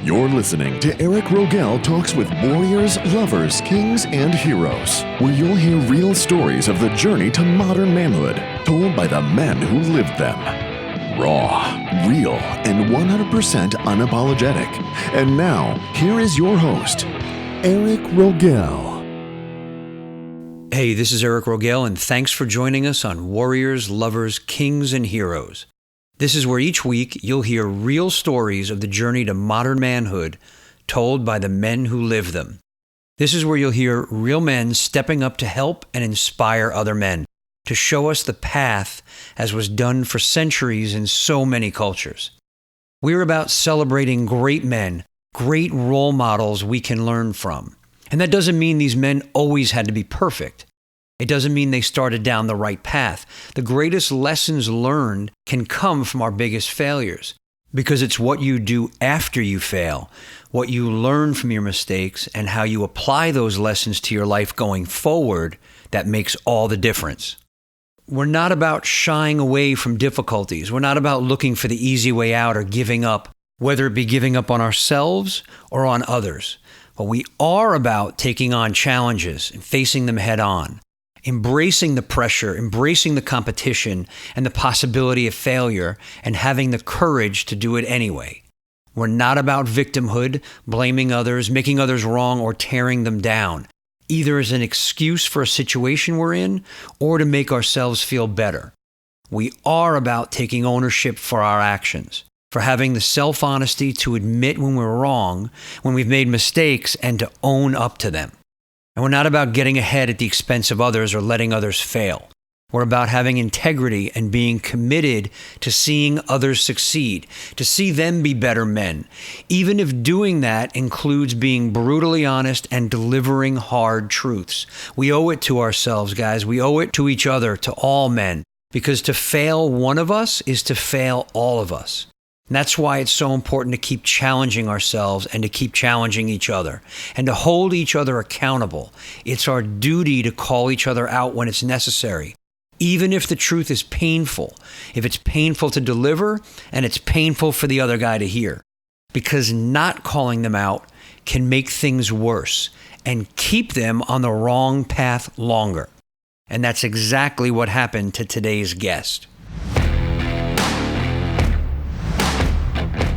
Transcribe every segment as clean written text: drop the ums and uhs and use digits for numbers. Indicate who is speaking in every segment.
Speaker 1: You're listening to Eric Rogel Talks with Warriors, Lovers, Kings, and Heroes, where you'll hear real stories of the journey to modern manhood, told by the men who lived them. Raw, real, and 100% unapologetic. And now, here is your host, Eric Rogel.
Speaker 2: Hey, this is Eric Rogel, and thanks for joining us on Warriors, Lovers, Kings, and Heroes. This is where each week you'll hear real stories of the journey to modern manhood told by the men who live them. This is where you'll hear real men stepping up to help and inspire other men, to show us the path as was done for centuries in so many cultures. We're about celebrating great men, great role models we can learn from. And that doesn't mean these men always had to be perfect. It doesn't mean they started down the right path. The greatest lessons learned can come from our biggest failures, because it's what you do after you fail, what you learn from your mistakes, and how you apply those lessons to your life going forward that makes all the difference. We're not about shying away from difficulties. We're not about looking for the easy way out or giving up, whether it be giving up on ourselves or on others. But we are about taking on challenges and facing them head on. Embracing the pressure, embracing the competition and the possibility of failure, and having the courage to do it anyway. We're not about victimhood, blaming others, making others wrong, or tearing them down, either as an excuse for a situation we're in or to make ourselves feel better. We are about taking ownership for our actions, for having the self-honesty to admit when we're wrong, when we've made mistakes, and to own up to them. And we're not about getting ahead at the expense of others or letting others fail. We're about having integrity and being committed to seeing others succeed, to see them be better men, even if doing that includes being brutally honest and delivering hard truths. We owe it to ourselves, guys. We owe it to each other, to all men, because to fail one of us is to fail all of us. And that's why it's so important to keep challenging ourselves and to keep challenging each other and to hold each other accountable. It's our duty to call each other out when it's necessary, even if the truth is painful, if it's painful to deliver and it's painful for the other guy to hear, because not calling them out can make things worse and keep them on the wrong path longer. And that's exactly what happened to today's guest.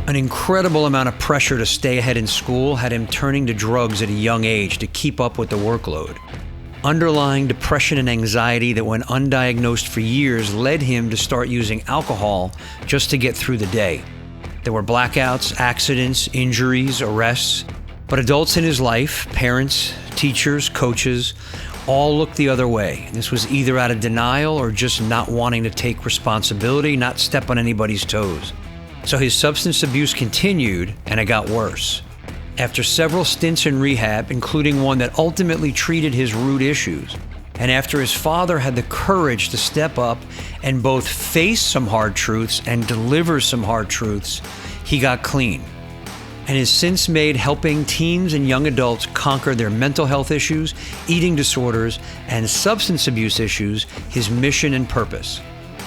Speaker 2: An incredible amount of pressure to stay ahead in school had him turning to drugs at a young age to keep up with the workload. Underlying depression and anxiety that went undiagnosed for years led him to start using alcohol just to get through the day. There were blackouts, accidents, injuries, arrests, but adults in his life, parents, teachers, coaches, all looked the other way. This was either out of denial or just not wanting to take responsibility, not step on anybody's toes. So his substance abuse continued, and it got worse. After several stints in rehab, including one that ultimately treated his root issues, and after his father had the courage to step up and both face some hard truths and deliver some hard truths, he got clean and has since made helping teens and young adults conquer their mental health issues, eating disorders, and substance abuse issues his mission and purpose.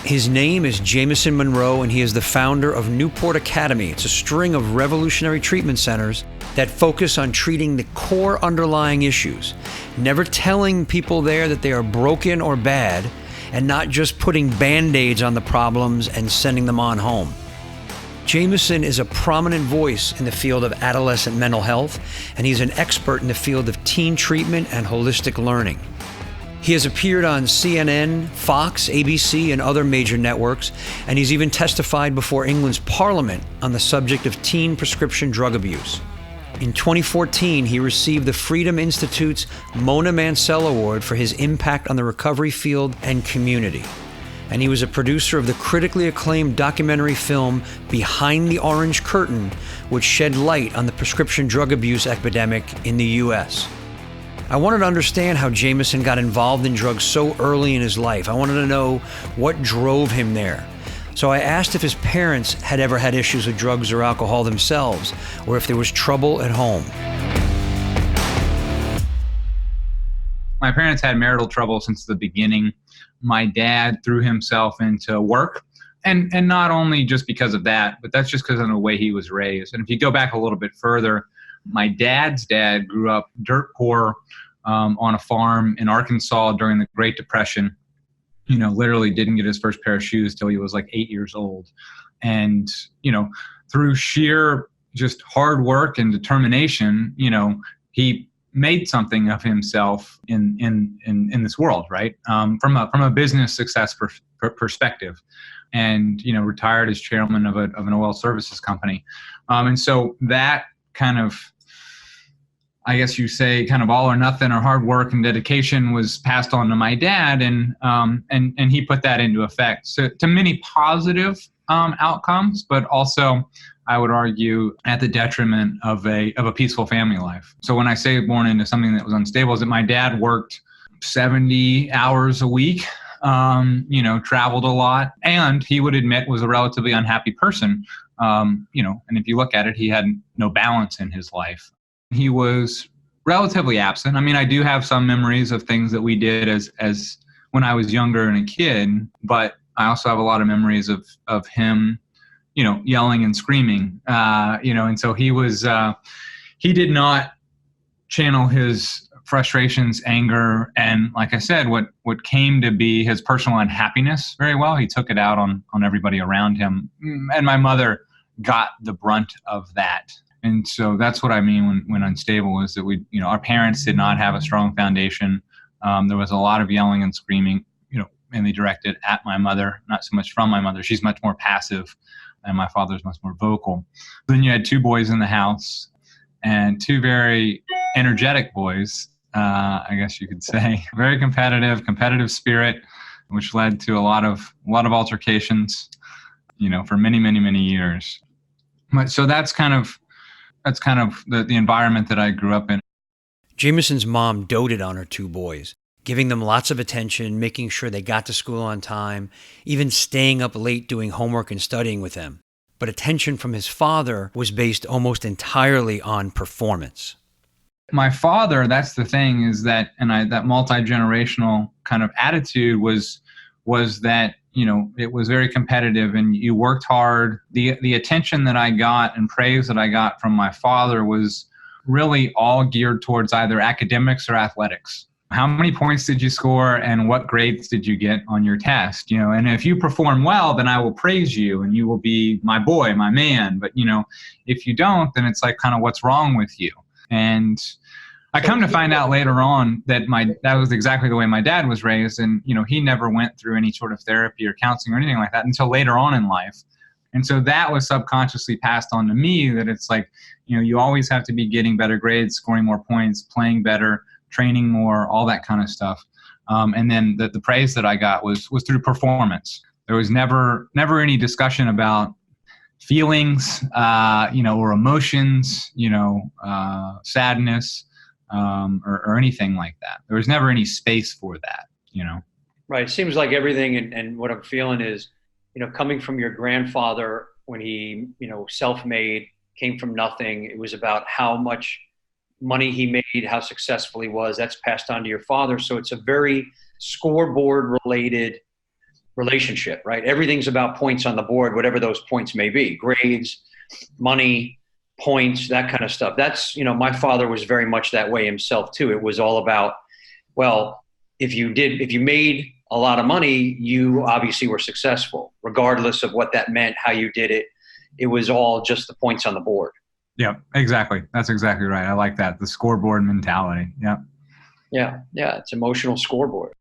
Speaker 2: His name is Jamison Monroe, and he is the founder of Newport Academy. It's a string of revolutionary treatment centers that focus on treating the core underlying issues, never telling people there that they are broken or bad, and not just putting Band-Aids on the problems and sending them on home. Jamison is a prominent voice in the field of adolescent mental health, and he's an expert in the field of teen treatment and holistic learning. He has appeared on CNN, Fox, ABC, and other major networks, and he's even testified before England's Parliament on the subject of teen prescription drug abuse. In 2014, he received the Freedom Institute's Mona Mansell Award for his impact on the recovery field and community. And he was a producer of the critically acclaimed documentary film Behind the Orange Curtain, which shed light on the prescription drug abuse epidemic in the U.S. I wanted to understand how Jamison got involved in drugs so early in his life. I wanted to know what drove him there. So I asked if his parents had ever had issues with drugs or alcohol themselves, or if there was trouble at home.
Speaker 3: My parents had marital trouble since the beginning. My dad threw himself into work and not only just because of that, but that's just because of the way he was raised. And if you go back a little bit further, my dad's dad grew up dirt poor on a farm in Arkansas during the Great Depression. Literally didn't get his first pair of shoes till he was like 8 years old. And, through sheer just hard work and determination, he made something of himself in this world, right? From a business success perspective, and retired as chairman of an oil services company, and so that kind of, I guess you say, kind of all or nothing or hard work and dedication was passed on to my dad, and he put that into effect. So to many positive outcomes, but also, I would argue, at the detriment of a peaceful family life. So when I say born into something that was unstable, is that my dad worked 70 hours a week, traveled a lot, and he would admit was a relatively unhappy person. And if you look at it, he had no balance in his life. He was relatively absent. I mean, I do have some memories of things that we did as when I was younger and a kid, but I also have a lot of memories of him, yelling and screaming, and so he did not channel his frustrations, anger, and like I said, what came to be his personal unhappiness very well. He took it out on everybody around him. And my mother got the brunt of that. And so that's what I mean when unstable is that our parents did not have a strong foundation. There was a lot of yelling and screaming, mainly directed at my mother, not so much from my mother. She's much more passive and my father's much more vocal. Then you had two boys in the house and two very energetic boys, I guess you could say. Very competitive spirit, which led to a lot of altercations, for many, many, many years. So that's kind of the environment that I grew up in.
Speaker 2: Jamison's mom doted on her two boys, giving them lots of attention, making sure they got to school on time, even staying up late doing homework and studying with them. But attention from his father was based almost entirely on performance.
Speaker 3: My father, that's the thing, is that, that multi-generational kind of attitude was that, it was very competitive and you worked hard. The attention that I got and praise that I got from my father was really all geared towards either academics or athletics. How many points did you score and what grades did you get on your test? And if you perform well, then I will praise you and you will be my boy, my man. But, if you don't, then it's like kind of what's wrong with you. And I come to find out later on that that was exactly the way my dad was raised. And, he never went through any sort of therapy or counseling or anything like that until later on in life. And so that was subconsciously passed on to me, that it's like, you always have to be getting better grades, scoring more points, playing better, training more, all that kind of stuff. And then the praise that I got was through performance. There was never any discussion about feelings, or emotions, sadness, or anything like that. There was never any space for that,
Speaker 4: Right. It seems like everything, and what I'm feeling is, coming from your grandfather when he, self-made, came from nothing. It was about how much money he made, how successful he was. That's passed on to your father. So it's a very scoreboard related relationship, right? Everything's about points on the board, whatever those points may be, grades, money, points, that kind of stuff. That's, my father was very much that way himself too. It was all about, well, if you made a lot of money, you obviously were successful, regardless of what that meant, how you did it. It was all just the points on the board.
Speaker 3: Yeah, exactly. That's exactly right. I like that. The scoreboard mentality. Yeah.
Speaker 4: Yeah. It's emotional scoreboard.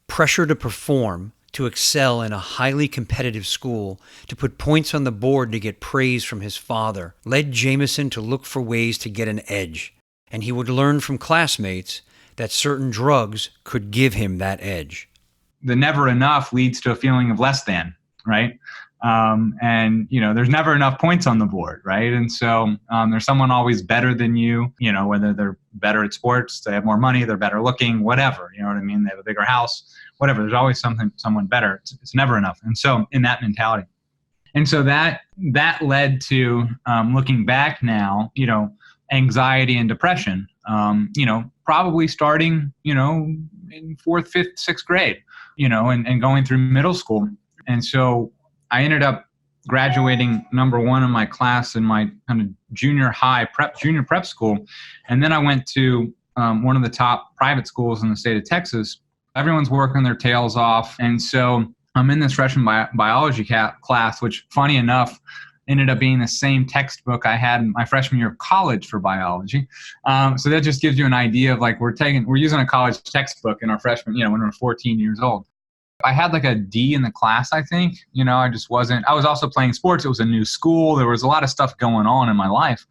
Speaker 2: Pressure to perform, to excel in a highly competitive school, to put points on the board to get praise from his father, led Jamison to look for ways to get an edge. And he would learn from classmates that certain drugs could give him that edge.
Speaker 3: The never enough leads to a feeling of less than, right? And, there's never enough points on the board, right? And so there's someone always better than you, whether they're better at sports, they have more money, they're better looking, whatever, you know what I mean? They have a bigger house, whatever. There's always someone better. It's never enough. And so in that mentality. And so that led to, looking back now, anxiety and depression, probably starting, in 4th, 5th, 6th grade, and going through middle school. And so I ended up graduating number one in my class in my kind of junior prep school. And then I went to one of the top private schools in the state of Texas. Everyone's working their tails off. And so I'm in this freshman biology class, which funny enough, ended up being the same textbook I had in my freshman year of college for biology. So that just gives you an idea of like, we're using a college textbook in our freshman, when we're 14 years old. I had like a D in the class, I think. I was also playing sports. It was a new school. There was a lot of stuff going on in my life.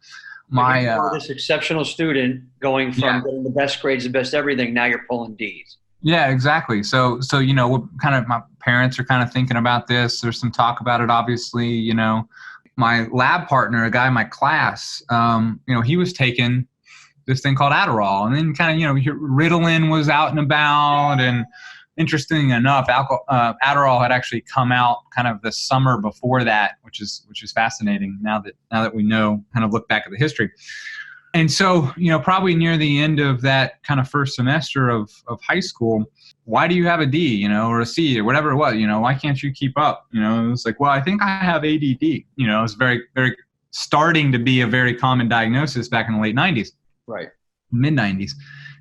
Speaker 4: This exceptional student going from getting the best grades, the best everything, now you're pulling Ds.
Speaker 3: Yeah, exactly. So my parents are kind of thinking about this. There's some talk about it, obviously. My lab partner, a guy in my class, he was taking this thing called Adderall, and then kind of, Ritalin was out and about. And interesting enough, Adderall had actually come out kind of the summer before that, which is fascinating now that we know, kind of look back at the history. And so, probably near the end of that kind of first semester of high school, why do you have a D, or a C or whatever it was, why can't you keep up? It was like, well, I think I have ADD. It's very, very starting to be a very common diagnosis back in the late 90s.
Speaker 4: Right.
Speaker 3: Mid 90s.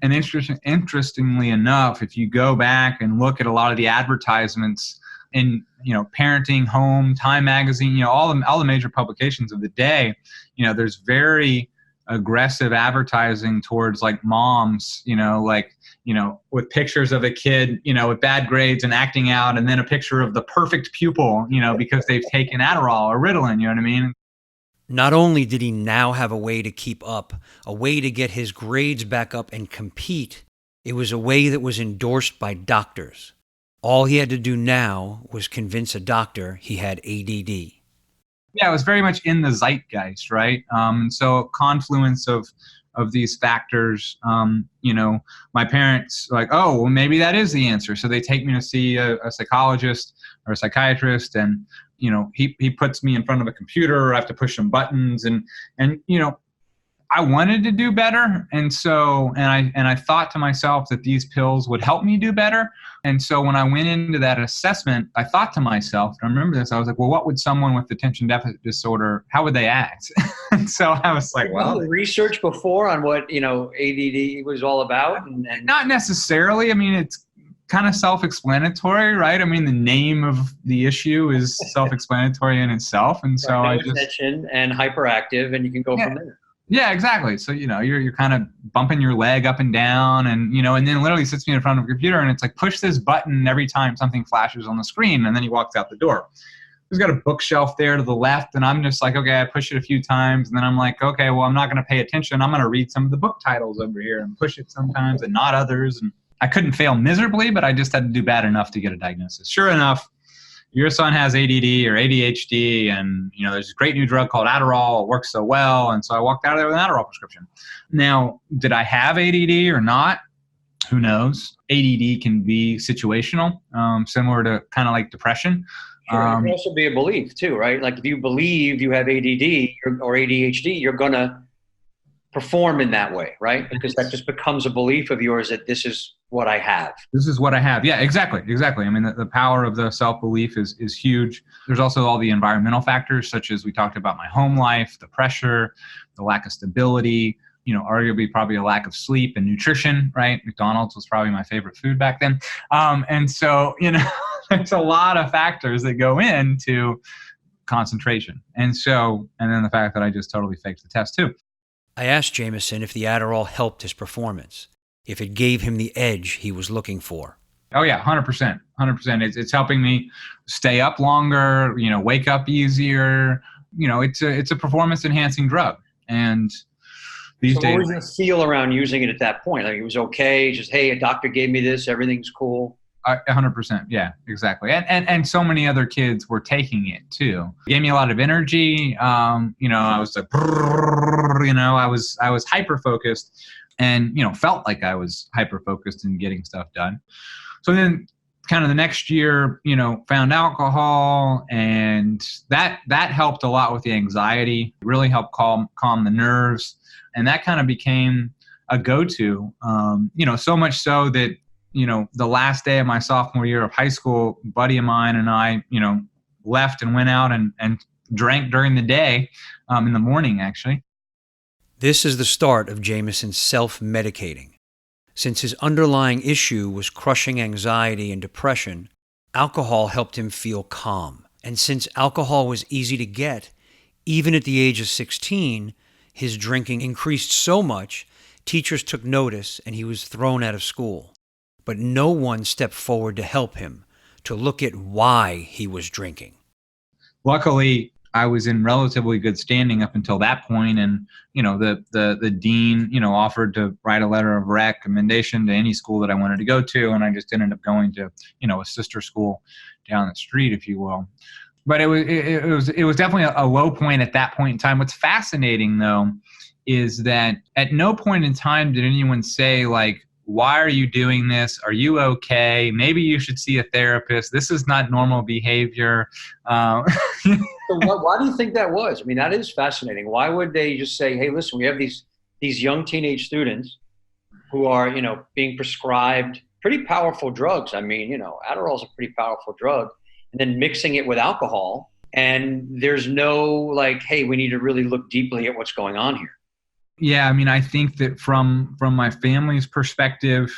Speaker 3: And interestingly enough, if you go back and look at a lot of the advertisements in, Parenting, Home, Time Magazine, all the major publications of the day, there's very aggressive advertising towards like moms, with pictures of a kid, with bad grades and acting out, and then a picture of the perfect pupil, because they've taken Adderall or Ritalin, you know what I mean?
Speaker 2: Not only did he now have a way to keep up, a way to get his grades back up and compete, it was a way that was endorsed by doctors. All he had to do now was convince a doctor he had ADD.
Speaker 3: Yeah, it was very much in the zeitgeist, right? So a confluence of these factors, my parents were like, oh, well, maybe that is the answer. So they take me to see a psychologist or a psychiatrist, and he puts me in front of a computer. I have to push some buttons, and I wanted to do better, and I thought to myself that these pills would help me do better. And so when I went into that assessment, I thought to myself, I remember this, I was like, well, what would someone with attention deficit disorder, how would they act? And so I was like, well,
Speaker 4: research before on what ADD was all about, and
Speaker 3: not necessarily. I mean, it's kind of self-explanatory, right? I mean, the name of the issue is self-explanatory in itself, and so I just
Speaker 4: attention and hyperactive, and you can go from there.
Speaker 3: Yeah, exactly. So, you're kind of bumping your leg up and down, and, and then literally sits me in front of a computer, and it's like, push this button every time something flashes on the screen, and then he walks out the door. He's got a bookshelf there to the left, and I'm just like, okay, I push it a few times, and then I'm like, okay, well, I'm not going to pay attention. I'm going to read some of the book titles over here and push it sometimes and not others. And I couldn't fail miserably, but I just had to do bad enough to get a diagnosis. Sure enough, your son has ADD or ADHD, and there's a great new drug called Adderall. It works so well, and so I walked out of there with an Adderall prescription. Now, did I have ADD or not? Who knows? ADD can be situational, similar to kind of like depression.
Speaker 4: Sure, it can also be a belief too, right? Like if you believe you have ADD or ADHD, you're gonna perform in that way, right? Because that just becomes a belief of yours that this is what I have.
Speaker 3: This is what I have. Yeah, exactly. I mean, the power of the self-belief is huge. There's also all the environmental factors, such as we talked about my home life, the pressure, the lack of stability, arguably probably a lack of sleep and nutrition, right? McDonald's was probably my favorite food back then. And so, there's a lot of factors that go into concentration. And then the fact that I just totally faked the test too.
Speaker 2: I asked Jamison if the Adderall helped his performance, if it gave him the edge he was looking for.
Speaker 3: Oh yeah, 100%. It's helping me stay up longer, wake up easier. It's a performance enhancing drug. And these days,
Speaker 4: what was your feel around using it at that point? Like it was okay, just, hey, a doctor gave me this, everything's cool.
Speaker 3: 100%. Yeah, exactly. And so many other kids were taking it too. It gave me a lot of energy. I was like, I was hyper focused, and felt like I was hyper focused in getting stuff done. So then, kind of the next year, found alcohol, and that helped a lot with the anxiety. It really helped calm the nerves, and that kind of became a go-to. So much so that the last day of my sophomore year of high school, a buddy of mine and I, left and went out and drank during the day, in the morning, actually.
Speaker 2: This is the start of Jamison self-medicating. Since his underlying issue was crushing anxiety and depression, alcohol helped him feel calm. And since alcohol was easy to get, even at the age of 16, his drinking increased so much, teachers took notice and he was thrown out of school. But no one stepped forward to help him, to look at why he was drinking.
Speaker 3: Luckily, I was in relatively good standing up until that point, and the dean offered to write a letter of recommendation to any school that I wanted to go to, and I just ended up going to a sister school down the street, if you will. But it was definitely a low point at that point in time. What's fascinating though is that at no point in time did anyone say, like, why are you doing this? Are you okay? Maybe you should see a therapist. This is not normal behavior.
Speaker 4: So why do you think that was? I mean, that is fascinating. Why would they just say, hey, listen, we have these young teenage students who are, being prescribed pretty powerful drugs. I mean, Adderall is a pretty powerful drug, and then mixing it with alcohol. And there's no like, hey, we need to really look deeply at what's going on here.
Speaker 3: Yeah, I mean, I think that from my family's perspective,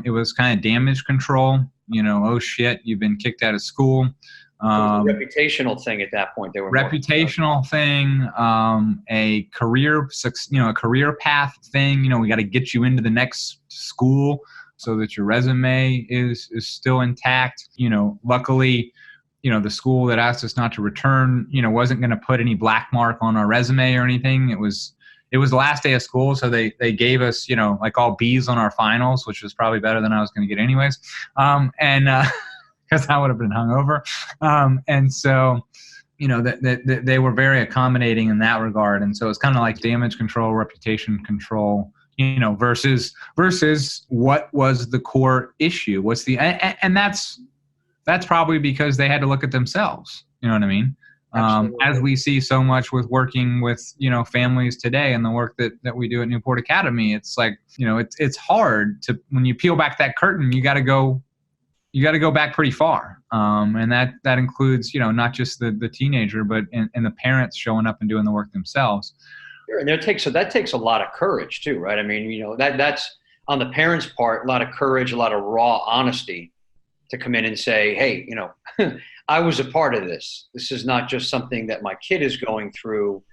Speaker 3: it was kind of damage control. Oh shit, you've been kicked out of school.
Speaker 4: It was a reputational thing at that point. They were
Speaker 3: reputational thing, a career path thing. We got to get you into the next school so that your resume is still intact. Luckily, the school that asked us not to return, wasn't going to put any black mark on our resume or anything. It was the last day of school, so they gave us, like all B's on our finals, which was probably better than I was going to get anyways. Because I would have been hungover. And so, that they were very accommodating in that regard. And so it's kind of like damage control, reputation control, versus what was the core issue? And that's probably because they had to look at themselves. You know what I mean? As we see so much with working with, families today and the work that we do at Newport Academy, it's like, it's hard to, when you peel back that curtain, you got to go back pretty far. And that includes, not just the teenager, but and the parents showing up and doing the work themselves.
Speaker 4: Sure. And that takes a lot of courage too, right? I mean, that's on the parents' part, a lot of courage, a lot of raw honesty to come in and say, hey, I was a part of this. This is not just something that my kid is going through.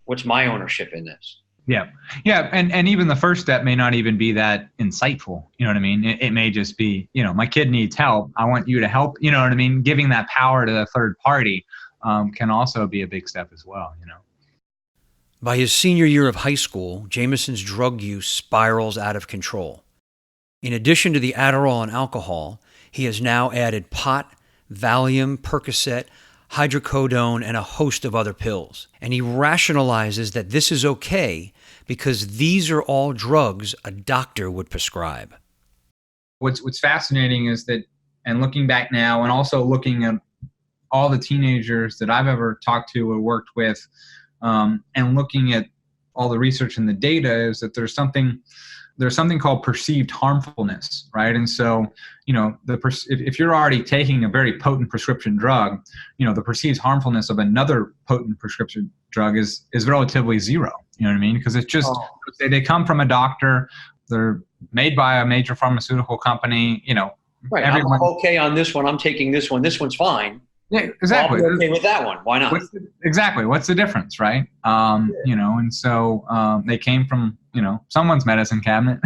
Speaker 4: What's my ownership in this?
Speaker 3: Yeah. Yeah. And even the first step may not even be that insightful. You know what I mean? It may just be, my kid needs help. I want you to help. You know what I mean? Giving that power to the third party can also be a big step as well,
Speaker 2: By his senior year of high school, Jamison's drug use spirals out of control. In addition to the Adderall and alcohol, he has now added pot, Valium, Percocet, hydrocodone, and a host of other pills. And he rationalizes that this is okay because these are all drugs a doctor would prescribe.
Speaker 3: What's fascinating is that, and looking back now, and also looking at all the teenagers that I've ever talked to or worked with, and looking at all the research and the data, is that there's something called perceived harmfulness, right? And so, if you're already taking a very potent prescription drug, the perceived harmfulness of another potent prescription drug is relatively zero. You know what I mean? Because it's just, they come from a doctor, they're made by a major pharmaceutical company,
Speaker 4: Right. I'm okay on this one. I'm taking this one. This one's fine.
Speaker 3: Yeah, exactly.
Speaker 4: Well, I'm okay with that one. Why not?
Speaker 3: What's the difference, right? And so they came from, someone's medicine cabinet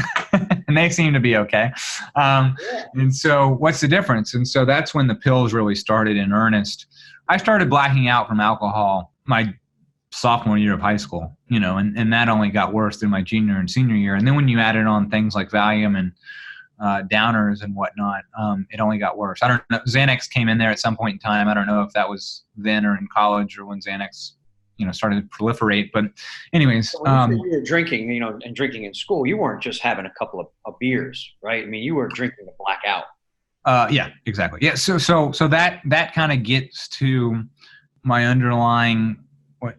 Speaker 3: and they seem to be okay. And so what's the difference? And so that's when the pills really started in earnest. I started blacking out from alcohol my sophomore year of high school, and that only got worse through my junior and senior year. And then when you added on things like Valium and downers and whatnot, it only got worse. I don't know. Xanax came in there at some point in time. I don't know if that was then or in college or when Xanax, started to proliferate. But anyways,
Speaker 4: so when you were drinking, and drinking in school, you weren't just having a couple of beers, right? I mean, you were drinking to black out.
Speaker 3: Yeah, exactly. Yeah. So that kind of gets to my underlying, what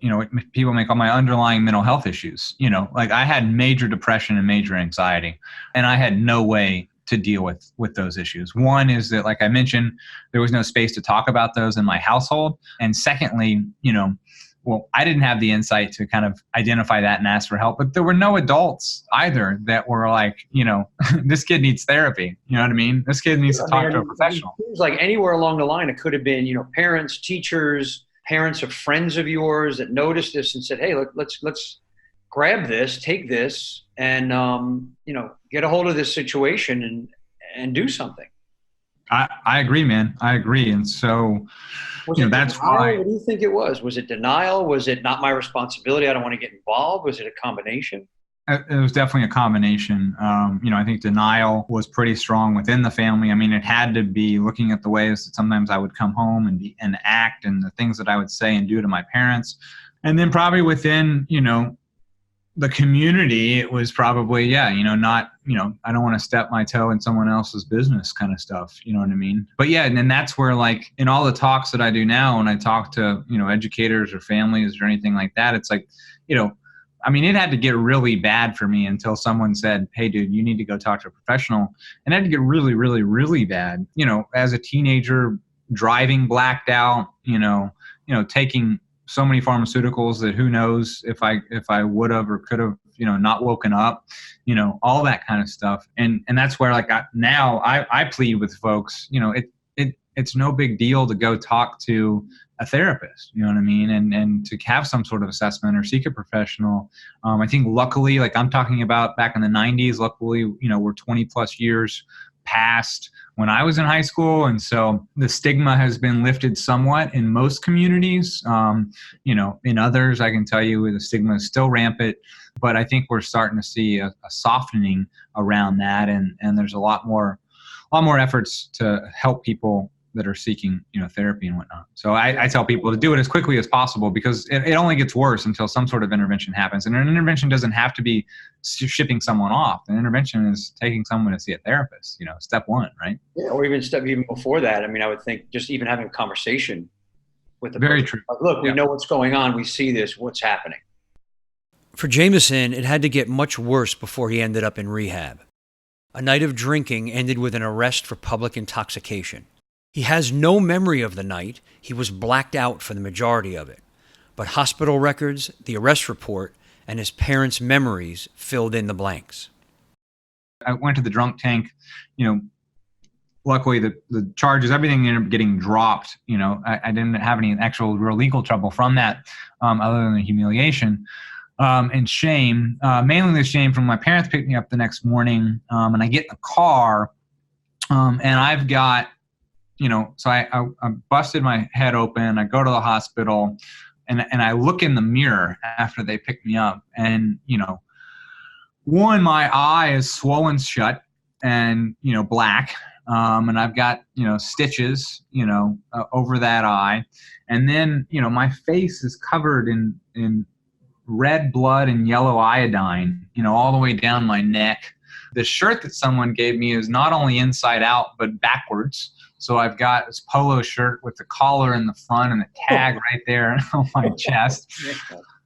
Speaker 3: people may call my underlying mental health issues. Like I had major depression and major anxiety, and I had no way to deal with those issues. One is that, like I mentioned, there was no space to talk about those in my household. And secondly, I didn't have the insight to kind of identify that and ask for help, but there were no adults either that were like, this kid needs therapy. You know what I mean? This kid needs to talk to a professional.
Speaker 4: It was like anywhere along the line, it could have been, parents, teachers, parents of friends of yours that noticed this and said, hey, let's grab this, take this, and, get a hold of this situation and do something.
Speaker 3: I agree, man. I agree. And so, that's why.
Speaker 4: What do you think it was? Was it denial? Was it not my responsibility? I don't want to get involved. Was it a combination?
Speaker 3: It was definitely a combination. I think denial was pretty strong within the family. I mean, it had to be looking at the ways that sometimes I would come home and act, and the things that I would say and do to my parents. And then probably within, the community, it was probably, not, I don't want to step my toe in someone else's business kind of stuff. You know what I mean? But yeah, and then that's where, like, in all the talks that I do now, when I talk to, educators or families or anything like that, it's like, it had to get really bad for me until someone said, hey, dude, you need to go talk to a professional. And it had to get really, really, really bad. As a teenager, driving blacked out, taking so many pharmaceuticals that who knows if I would have or could have, not woken up, all that kind of stuff. And that's where, like, now I plead with folks, it's no big deal to go talk to a therapist, you know what I mean? And to have some sort of assessment or seek a professional. I think luckily, like I'm talking about back in the 90s, luckily, we're 20 plus years past when I was in high school. And so the stigma has been lifted somewhat in most communities. In others, I can tell you the stigma is still rampant, but I think we're starting to see a softening around that. And there's a lot more efforts to help people that are seeking, therapy and whatnot. So I tell people to do it as quickly as possible, because it only gets worse until some sort of intervention happens. And an intervention doesn't have to be shipping someone off. An intervention is taking someone to see a therapist, step one, right?
Speaker 4: Yeah, or even before that. I would think just even having a conversation with the
Speaker 3: Very
Speaker 4: person.
Speaker 3: true.
Speaker 4: Like, look, we know what's going on. We see this. What's happening?
Speaker 2: For Jamison, it had to get much worse before he ended up in rehab. A night of drinking ended with an arrest for public intoxication. He has no memory of the night. He was blacked out for the majority of it. But hospital records, the arrest report, and his parents' memories filled in the blanks.
Speaker 3: I went to the drunk tank. Luckily the charges, everything ended up getting dropped. I didn't have any actual real legal trouble from that, other than the humiliation and shame. Mainly the shame from my parents picked me up the next morning, and I get in the car, and I've got, so I busted my head open. I go to the hospital, and I look in the mirror after they pick me up, and one, my eye is swollen shut and black, and I've got stitches over that eye, and then my face is covered in red blood and yellow iodine all the way down my neck. The shirt that someone gave me is not only inside out but backwards. So I've got this polo shirt with the collar in the front and the tag right there on my chest.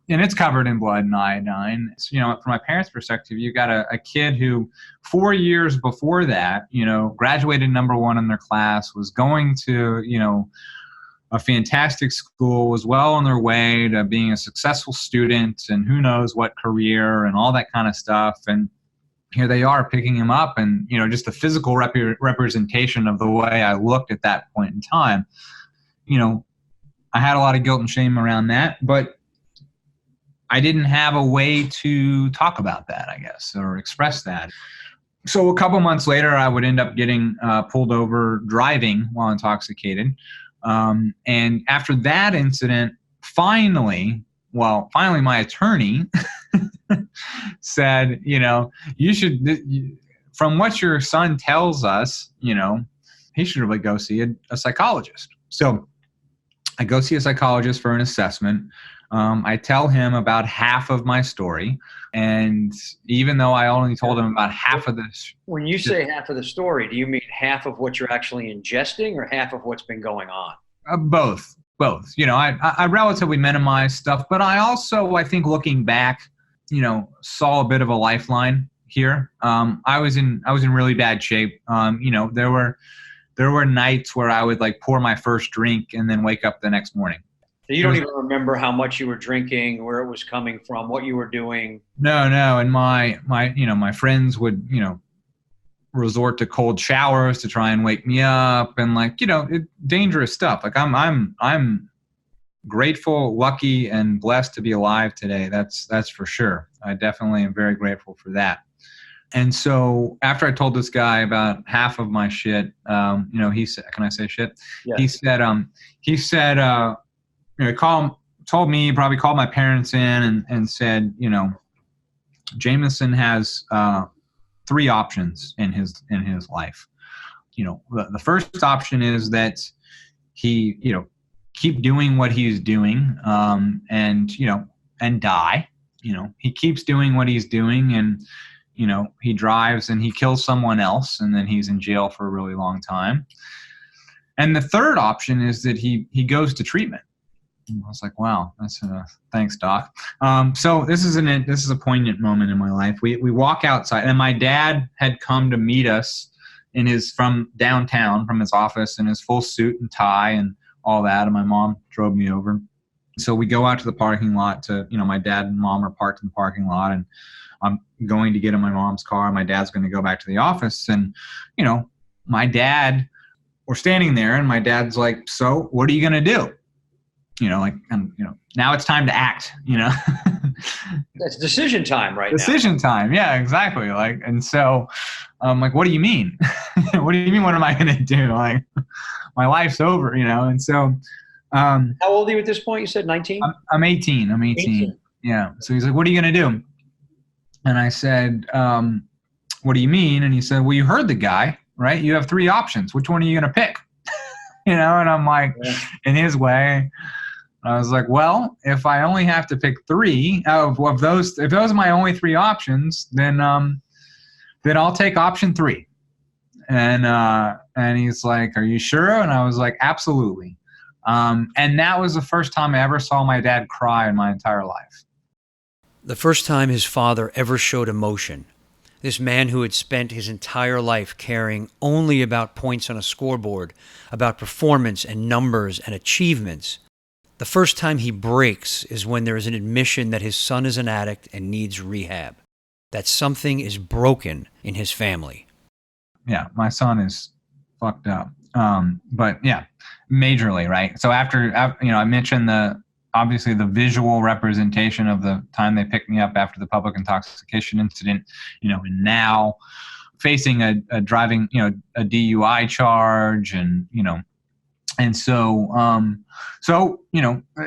Speaker 3: And it's covered in blood and iodine. So, from my parents' perspective, you got a kid who 4 years before that, graduated #1 in their class, was going to, a fantastic school, was well on their way to being a successful student and who knows what career and all that kind of stuff. And here they are picking him up, and just the physical representation of the way I looked at that point in time. I had a lot of guilt and shame around that, but I didn't have a way to talk about that, I guess, or express that. So a couple months later, I would end up getting pulled over driving while intoxicated. And after that incident, finally my attorney said, you should, from what your son tells us, he should really go see a psychologist. So I go see a psychologist for an assessment. I tell him about half of my story. And even though I only told him about half of this.
Speaker 4: When you say half of the story, do you mean half of what you're actually ingesting or half of what's been going on?
Speaker 3: Both. I relatively minimized stuff, but I also, I think looking back, saw a bit of a lifeline, here. I was in really bad shape. There were nights where I would like pour my first drink and then wake up the next morning.
Speaker 4: So you don't even remember how much you were drinking, where it was coming from, what you were doing?
Speaker 3: No. And my friends would, resort to cold showers to try and wake me up, and dangerous stuff. Like I'm grateful, lucky, and blessed to be alive today. That's for sure. I definitely am very grateful for that. And so after I told this guy about half of my shit, he said, "Can I say shit?" Yeah. He said, told me, probably called my parents in and said, Jamison has 3 options in his life. The first option is that he, keep doing what he's doing, and die. He keeps doing what he's doing, and he drives and he kills someone else, and then he's in jail for a really long time. And the third option is that he goes to treatment. I was like, wow, that's thanks, doc. So this is a poignant moment in my life. We walk outside, and my dad had come to meet us from downtown, from his office, in his full suit and tie and all that. And my mom drove me over. So we go out to the parking lot my dad and mom are parked in the parking lot, and I'm going to get in my mom's car. My dad's going to go back to the office, and we're standing there, and my dad's like, "So what are you going to do?" Now it's time to act,
Speaker 4: That's decision time now.
Speaker 3: Decision time. Yeah, exactly. And so I'm like, what do you mean? What do you mean? What am I going to do? Like, my life's over, And so,
Speaker 4: how old are you at this point? You said 19?
Speaker 3: I'm 18. I'm 18. Yeah. So he's like, what are you going to do? And I said, what do you mean? And he said, well, you heard the guy, right? You have 3 options. Which one are you going to pick? And I'm like, in his way, I was like, well, if I only have to pick 3 of those, if those are my only 3 options, then I'll take option 3. And he's like, are you sure? And I was like, absolutely. And that was the first time I ever saw my dad cry in my entire life.
Speaker 2: The first time his father ever showed emotion. This man who had spent his entire life caring only about points on a scoreboard, about performance and numbers and achievements. The first time he breaks is when there is an admission that his son is an addict and needs rehab, that something is broken in his family.
Speaker 3: Yeah, my son is fucked up. But yeah, majorly, right? So after I mentioned obviously the visual representation of the time they picked me up after the public intoxication incident, and now facing a driving, a DUI charge, and so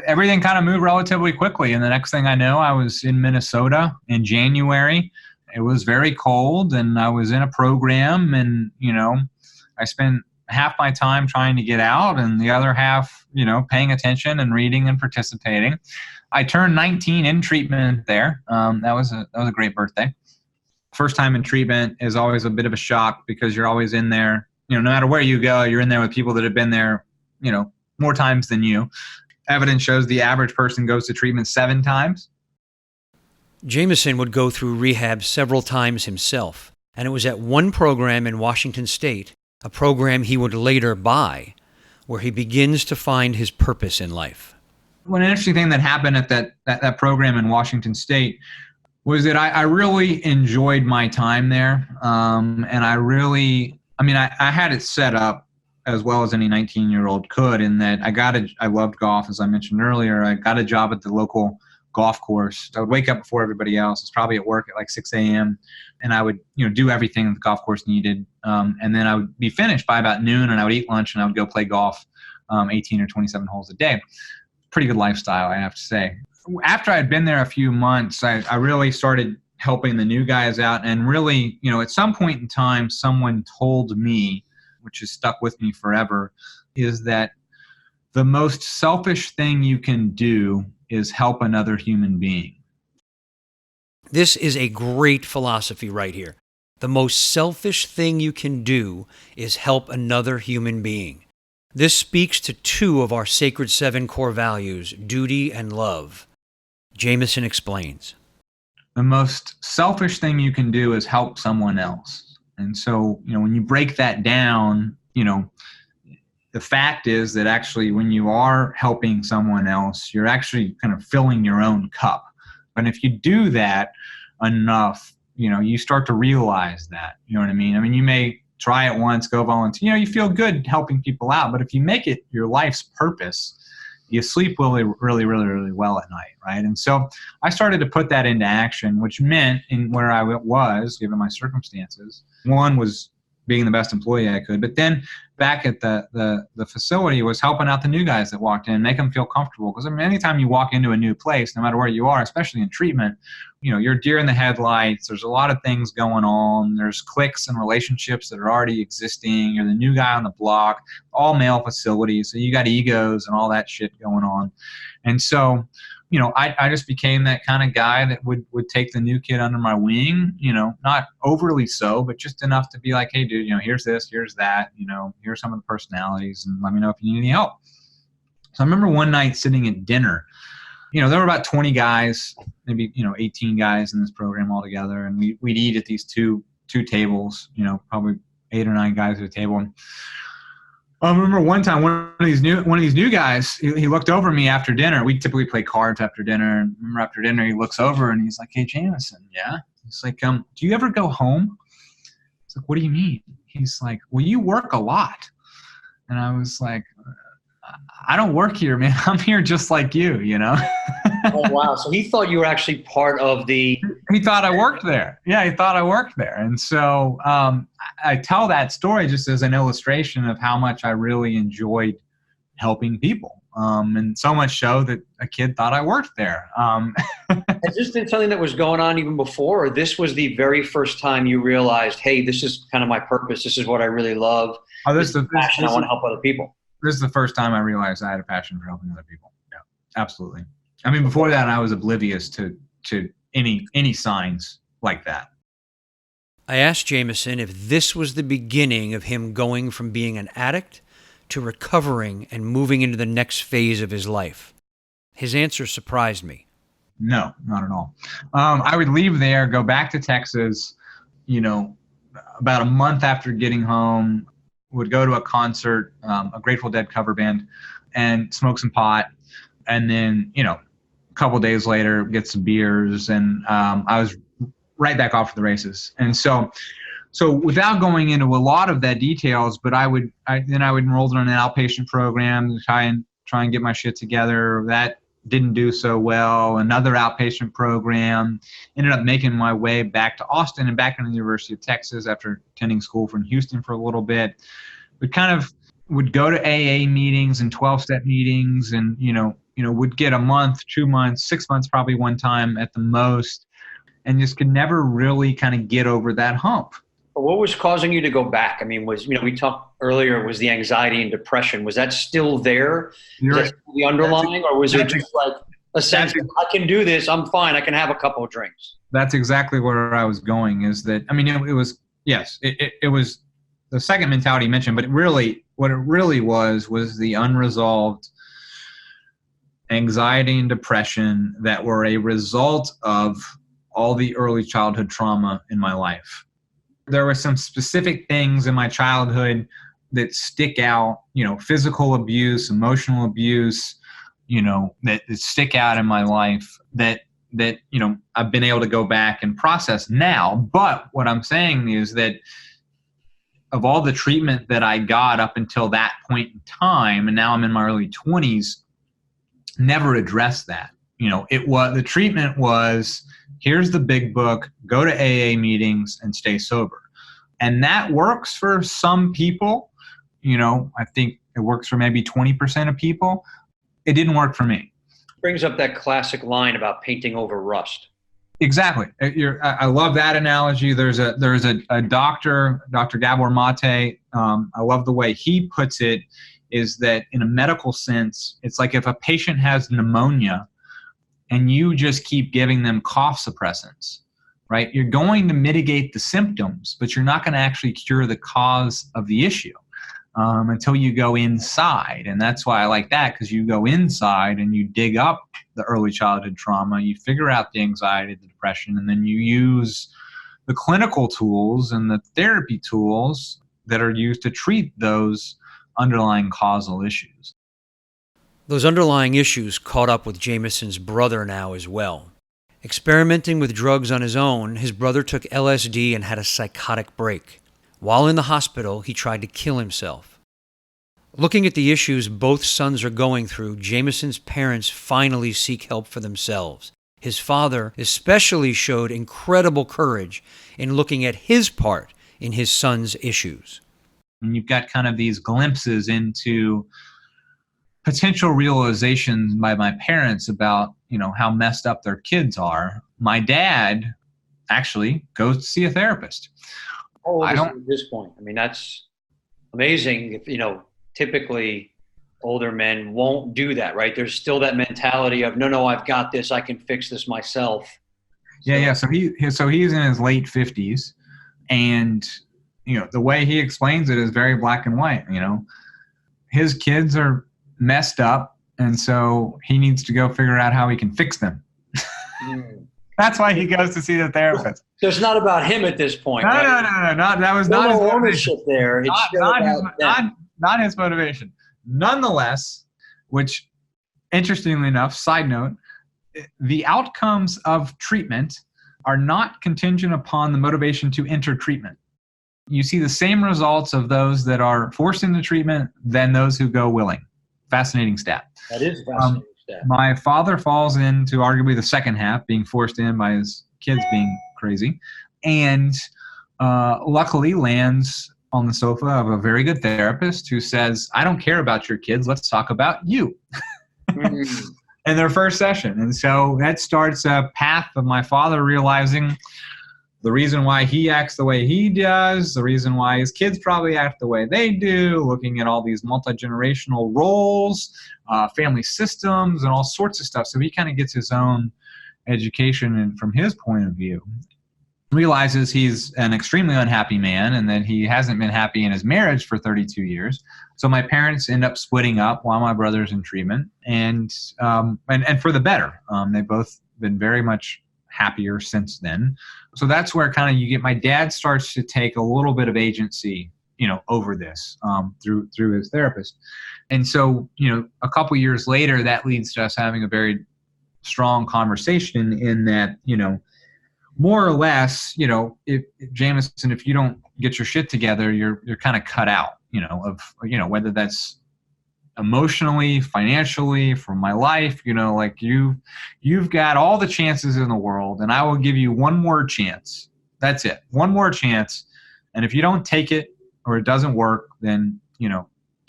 Speaker 3: everything kind of moved relatively quickly. And the next thing I know, I was in Minnesota in January. It was very cold, and I was in a program, and I spent half my time trying to get out, and the other half, paying attention and reading and participating. I turned 19 in treatment there. That was a great birthday. First time in treatment is always a bit of a shock, because you're always in there. No matter where you go, you're in there with people that have been there, more times than you. Evidence shows the average person goes to treatment 7 times.
Speaker 2: Jamison would go through rehab several times himself, and it was at one program in Washington State, a program he would later buy, where he begins to find his purpose in life.
Speaker 3: One interesting thing that happened at that program in Washington State was that I really enjoyed my time there. And I had it set up as well as any 19-year-old could, in that I loved golf, as I mentioned earlier. I got a job at the local golf course. I would wake up before everybody else. It's probably at work at like 6 a.m. And I would, do everything the golf course needed. And then I would be finished by about noon, and I would eat lunch, and I would go play golf 18 or 27 holes a day. Pretty good lifestyle, I have to say. After I'd been there a few months, I really started helping the new guys out. And really, at some point in time, someone told me, which has stuck with me forever, is that the most selfish thing you can do is help another human being.
Speaker 2: This is a great philosophy right here. The most selfish thing you can do is help another human being. This speaks to 2 of our sacred 7 core values, duty and love. Jamison explains.
Speaker 3: the most selfish thing you can do is help someone else. And so, when you break that down, the fact is that actually when you are helping someone else, you're actually kind of filling your own cup. And if you do that enough, you start to realize that, you know what I mean? I mean, you may try it once, go volunteer, you feel good helping people out, but if you make it your life's purpose, you sleep really, really, really, really well at night, right? And so I started to put that into action, which meant in where I was, given my circumstances, one was being the best employee I could, but then back at the facility was helping out the new guys that walked in, make them feel comfortable. Because anytime you walk into a new place, no matter where you are, especially in treatment, you're deer in the headlights. There's a lot of things going on. There's cliques and relationships that are already existing. You're the new guy on the block, all male facilities. So you got egos and all that shit going on. And so, I just became that kind of guy that would take the new kid under my wing, not overly so, but just enough to be like, hey, dude, here's this, here's that, here's some of the personalities, and let me know if you need any help. So I remember one night sitting at dinner, there were about 20 guys, maybe, 18 guys in this program altogether. And we'd eat at these two tables, probably 8 or 9 guys at a table. I remember one time one of these new guys, he looked over at me after dinner. We typically play cards after dinner. And remember after dinner, he looks over and he's like, hey, Jamison, yeah? He's like, do you ever go home? It's like, what do you mean? He's like, well, you work a lot. And I was like, I don't work here, man. I'm here just like you,
Speaker 4: Oh, wow. So he thought you were actually part of the...
Speaker 3: He thought I worked there. Yeah, he thought I worked there. And so I tell that story just as an illustration of how much I really enjoyed helping people. And so much so that a kid thought I worked there.
Speaker 4: Has this been something that was going on even before, or this was the very first time you realized, hey, this is kind of my purpose. This is what I really love. This is the passion. I want to help other people.
Speaker 3: This is the first time I realized I had a passion for helping other people. Yeah, absolutely. I mean, before that, I was oblivious to any signs like that.
Speaker 2: I asked Jamison if this was the beginning of him going from being an addict to recovering and moving into the next phase of his life. His answer surprised me.
Speaker 3: No, not at all. I would leave there, go back to Texas, about a month after getting home, would go to a concert, a Grateful Dead cover band, and smoke some pot. And then, a couple of days later, get some beers, and I was right back off to the races. And so without going into a lot of that details, but I would enroll in an outpatient program to try and get my shit together. That didn't do so well. Another outpatient program. Ended up making my way back to Austin and back into the University of Texas after attending school from Houston for a little bit. We kind of would go to AA meetings and 12-step meetings, and would get a month, 2 months, 6 months probably one time at the most, and just could never really kind of get over that hump.
Speaker 4: What was causing you to go back? I mean, we talked earlier, was the anxiety and depression. Was that still there? Was that still the underlying, or was it just like a sense of, I can do this, I'm fine, I can have a couple of drinks?
Speaker 3: That's exactly where I was going, is that, it was, yes, it was the second mentality you mentioned, but what it really was the unresolved anxiety and depression that were a result of all the early childhood trauma in my life. There were some specific things in my childhood that stick out, physical abuse, emotional abuse, that stick out in my life that I've been able to go back and process now. But what I'm saying is that of all the treatment that I got up until that point in time, and now I'm in my early 20s, never addressed that. The treatment was, here's the big book, go to AA meetings and stay sober. And that works for some people. I think it works for maybe 20% of people. It didn't work for me.
Speaker 4: Brings up that classic line about painting over rust.
Speaker 3: Exactly. I love that analogy. There's a doctor, Dr. Gabor Mate. I love the way he puts it, is that in a medical sense, it's like if a patient has pneumonia and you just keep giving them cough suppressants, right? You're going to mitigate the symptoms, but you're not going to actually cure the cause of the issue until you go inside. And that's why I like that, because you go inside and you dig up the early childhood trauma. You figure out the anxiety, the depression, and then you use the clinical tools and the therapy tools that are used to treat those underlying causal issues.
Speaker 2: Those underlying issues caught up with Jamison's brother now as well. Experimenting with drugs on his own, his brother took LSD and had a psychotic break. While in the hospital, he tried to kill himself. Looking at the issues both sons are going through, Jamison's parents finally seek help for themselves. His father especially showed incredible courage in looking at his part in his son's issues.
Speaker 3: And you've got kind of these glimpses into potential realizations by my parents about, how messed up their kids are. My dad actually goes to see a therapist.
Speaker 4: At this point, I mean, that's amazing. If, typically older men won't do that, right? There's still that mentality of, no, I've got this. I can fix this myself.
Speaker 3: Yeah. So he's in his late 50s, and, the way he explains it is very black and white. His kids are messed up, and so he needs to go figure out how he can fix them. That's why he goes to see the therapist.
Speaker 4: So it's not about him at this point.
Speaker 3: No,
Speaker 4: right?
Speaker 3: no. That was not his
Speaker 4: ownership there. It's
Speaker 3: not his motivation. Nonetheless, which, interestingly enough, side note, the outcomes of treatment are not contingent upon the motivation to enter treatment. You see the same results of those that are forced into treatment than those who go willing. Fascinating stat.
Speaker 4: That is fascinating stat.
Speaker 3: My father falls into arguably the second half, being forced in by his kids being crazy, and luckily lands on the sofa of a very good therapist who says, I don't care about your kids, let's talk about you. In their first session. And so that starts a path of my father realizing the reason why he acts the way he does, the reason why his kids probably act the way they do, looking at all these multi-generational roles, family systems, and all sorts of stuff. So he kind of gets his own education, and from his point of view, realizes he's an extremely unhappy man and that he hasn't been happy in his marriage for 32 years. So my parents end up splitting up while my brother's in treatment, and for the better. They've both been very much happier since then. So that's where kind of you get, my dad starts to take a little bit of agency, over this through his therapist. And so, a couple years later, that leads to us having a very strong conversation in that, more or less, if Jamison, if you don't get your shit together, you're kind of cut out, whether that's emotionally, financially, from my life, like you've got all the chances in the world, and I will give you one more chance. That's it. One more chance. And if you don't take it or it doesn't work, then,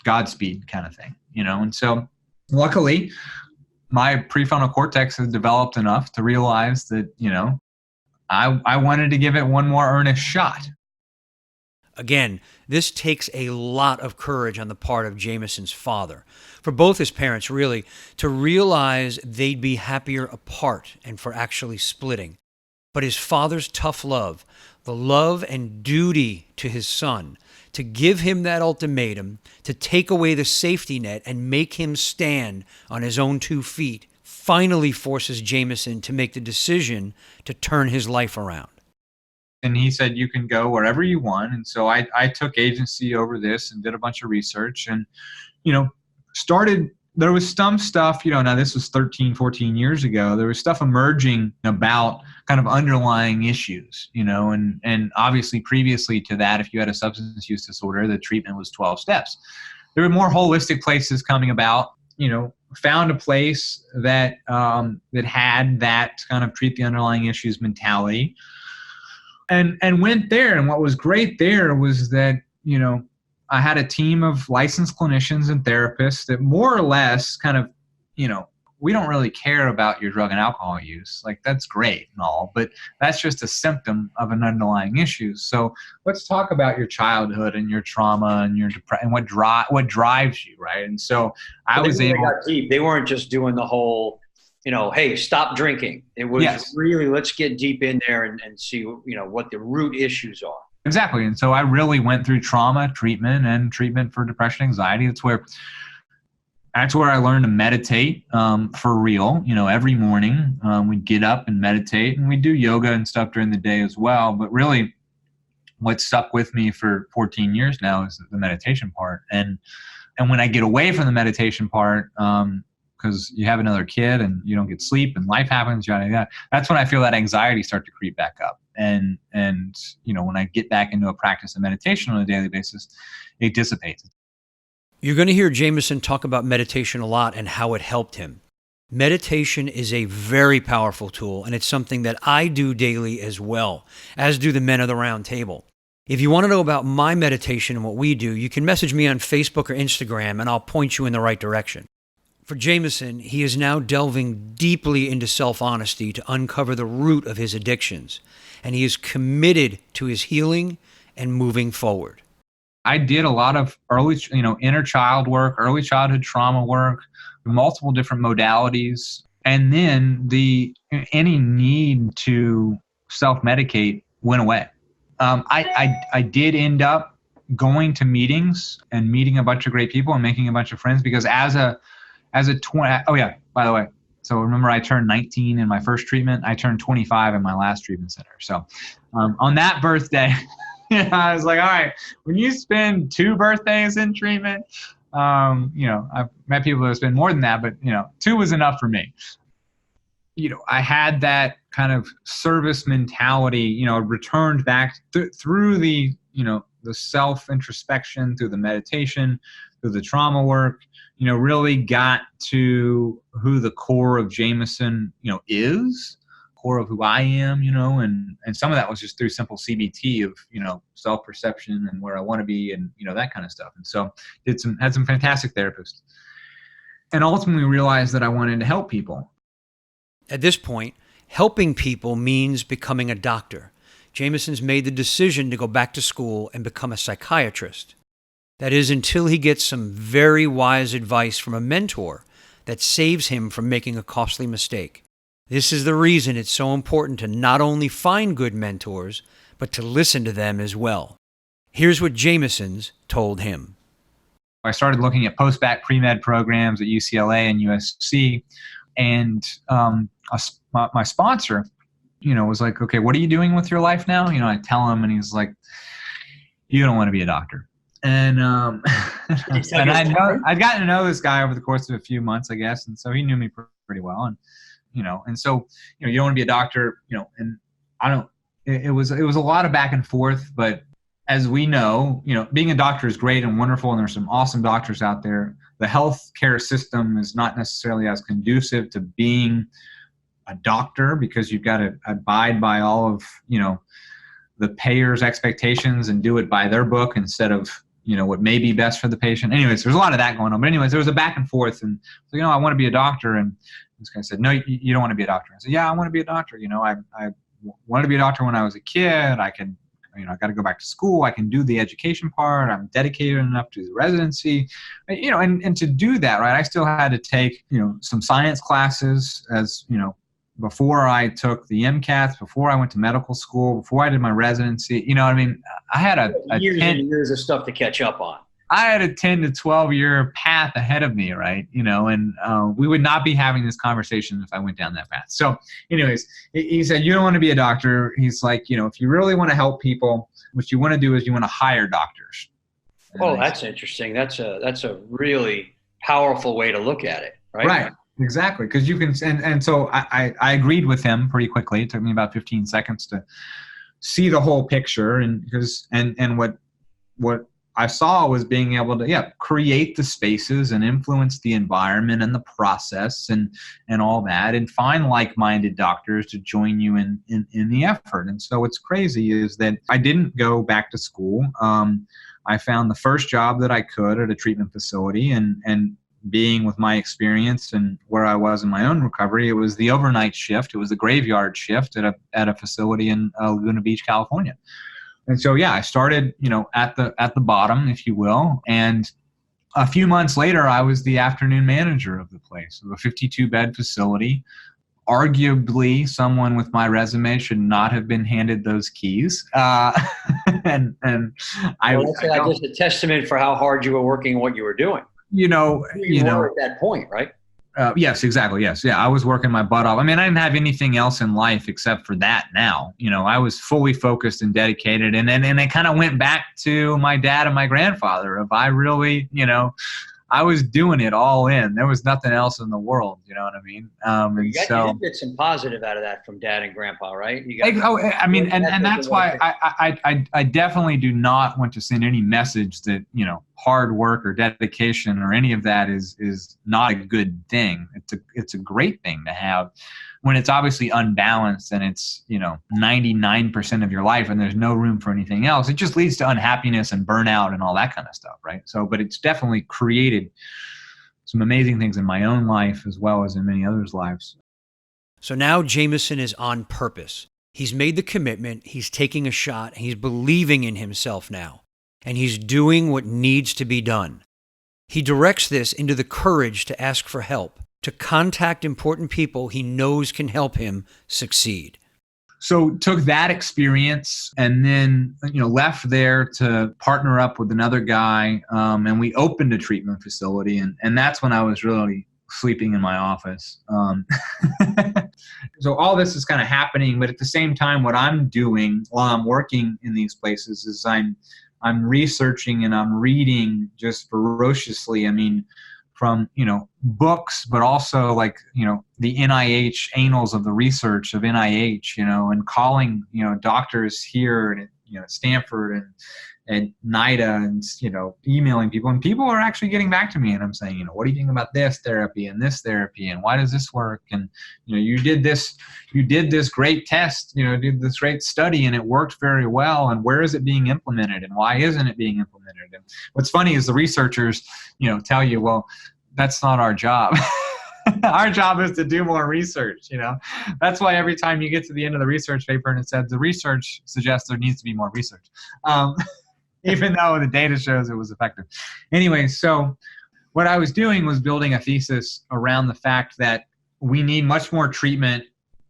Speaker 3: Godspeed kind of thing, And so luckily my prefrontal cortex has developed enough to realize that, I wanted to give it one more earnest shot.
Speaker 2: Again, this takes a lot of courage on the part of Jamison's father, for both his parents really, to realize they'd be happier apart and for actually splitting. But his father's tough love, the love and duty to his son, to give him that ultimatum, to take away the safety net and make him stand on his own 2 feet, finally forces Jamison to make the decision to turn his life around.
Speaker 3: And he said, you can go wherever you want. And so I took agency over this and did a bunch of research and, there was some stuff, now this was 13, 14 years ago, there was stuff emerging about kind of underlying issues, and obviously previously to that, if you had a substance use disorder, the treatment was 12 steps. There were more holistic places coming about, found a place that that had that kind of treat the underlying issues mentality, and went there. And what was great there was that I had a team of licensed clinicians and therapists that more or less kind of we don't really care about your drug and alcohol use. Like, that's great and all, but that's just a symptom of an underlying issue. So let's talk about your childhood and your trauma and your depression and what drives you, right? And so I was able.
Speaker 4: Got deep. They weren't just doing the whole, hey, stop drinking. It was really, let's get deep in there and see, what the root issues are.
Speaker 3: Exactly. And so I really went through trauma treatment and treatment for depression, anxiety. It's where that's where I learned to meditate for real. Every morning we'd get up and meditate, and we do yoga and stuff during the day as well. But really, what stuck with me for 14 years now is the meditation part. And when I get away from the meditation part, because you have another kid and you don't get sleep and life happens, that's when I feel that anxiety start to creep back up. And when I get back into a practice of meditation on a daily basis, it dissipates.
Speaker 2: You're going to hear Jamison talk about meditation a lot and how it helped him. Meditation is a very powerful tool, and it's something that I do daily as well, as do the men of the round table. If you want to know about my meditation and what we do, you can message me on Facebook or Instagram, and I'll point you in the right direction. For Jamison, he is now delving deeply into self-honesty to uncover the root of his addictions, and he is committed to his healing and moving forward.
Speaker 3: I did a lot of early, inner child work, early childhood trauma work, multiple different modalities. And then any need to self-medicate went away. I did end up going to meetings and meeting a bunch of great people and making a bunch of friends, because by the way, so remember I turned 19 in my first treatment. I turned 25 in my last treatment center. So on that birthday, I was like, all right, when you spend 2 birthdays in treatment, I've met people who spend more than that, but 2 was enough for me. I had that kind of service mentality, returned back through the self introspection, through the meditation, through the trauma work, really got to who the core of Jamison, is, core of who I am, and some of that was just through simple CBT of, self-perception and where I want to be and, that kind of stuff. And so had some fantastic therapists, and ultimately realized that I wanted to help people.
Speaker 2: At this point, helping people means becoming a doctor. Jamison's made the decision to go back to school and become a psychiatrist. That is, until he gets some very wise advice from a mentor that saves him from making a costly mistake. This is the reason it's so important to not only find good mentors, but to listen to them as well. Here's what Jamisons told him.
Speaker 3: I started looking at post-bac pre-med programs at UCLA and USC, and my sponsor, was like, okay, what are you doing with your life now? I tell him, and he's like, you don't want to be a doctor. And and I'd gotten to know this guy over the course of a few months, I guess, and so he knew me pretty well, and and so you don't want to be a doctor, and I don't. It was a lot of back and forth, but as we know, being a doctor is great and wonderful, and there's some awesome doctors out there. The healthcare system is not necessarily as conducive to being a doctor, because you've got to abide by all of the payer's expectations and do it by their book instead of what may be best for the patient. Anyways, there's a lot of that going on. But anyways, there was a back and forth, and so, I want to be a doctor, and this guy said, no, you don't want to be a doctor. I said, yeah, I want to be a doctor. I wanted to be a doctor when I was a kid. I can, I got to go back to school. I can do the education part. I'm dedicated enough to the residency, and to do that, right, I still had to take, some science classes as, before I took the MCATs, before I went to medical school, before I did my residency. I had a
Speaker 4: years of stuff to catch up on.
Speaker 3: I had a 10 to 12 year path ahead of me, right? And we would not be having this conversation if I went down that path. So anyways, he said, you don't want to be a doctor. He's like, if you really want to help people, what you want to do is you want to hire doctors.
Speaker 4: Oh, that's interesting. That's a really powerful way to look at it, right?
Speaker 3: Right. Exactly. Because you can, and so I agreed with him pretty quickly. It took me about 15 seconds to see the whole picture, and what I saw was being able to, create the spaces and influence the environment and the process and all that, and find like-minded doctors to join you in the effort. And so what's crazy is that I didn't go back to school. I found the first job that I could at a treatment facility, and being with my experience and where I was in my own recovery, it was the overnight shift. It was the graveyard shift at a facility in Laguna Beach, California. And so, I started, at the bottom, if you will. And a few months later, I was the afternoon manager of the place, of a 52-bed facility. Arguably, someone with my resume should not have been handed those keys.
Speaker 4: That's just a testament for how hard you were working and what you were doing. You were at that point, right?
Speaker 3: Yes, exactly. Yes. Yeah. I was working my butt off. I mean, I didn't have anything else in life except for that now. I was fully focused and dedicated. And it kind of went back to my dad and my grandfather. If I really, I was doing it all in. There was nothing else in the world. You know what I mean?
Speaker 4: You did get some positive out of that from dad and grandpa, right?
Speaker 3: And that's why I definitely do not want to send any message that, hard work or dedication or any of that is not a good thing. It's a great thing to have when it's obviously unbalanced and it's, 99% of your life and there's no room for anything else. It just leads to unhappiness and burnout and all that kind of stuff, right? So, but it's definitely created some amazing things in my own life as well as in many others' lives.
Speaker 2: So now Jamison is on purpose. He's made the commitment, he's taking a shot, he's believing in himself now, and he's doing what needs to be done. He directs this into the courage to ask for help, to contact important people he knows can help him succeed.
Speaker 3: So took that experience and then, left there to partner up with another guy. And we opened a treatment facility. And that's when I was really sleeping in my office. So all this is kind of happening. But at the same time, what I'm doing while I'm working in these places is I'm researching and I'm reading just ferociously. I mean, from, books, but also like, the NIH annals of the research of NIH, and calling, doctors here at Stanford and NIDA and, emailing people, and people are actually getting back to me and I'm saying, what do you think about this therapy and why does this work? And, you did this great test, did this great study and it worked very well. And where is it being implemented and why isn't it being implemented? And what's funny is the researchers, tell you, well, that's not our job. Our job is to do more research, That's why every time you get to the end of the research paper and it says the research suggests there needs to be more research. Even though the data shows it was effective. Anyway, so what I was doing was building a thesis around the fact that we need much more treatment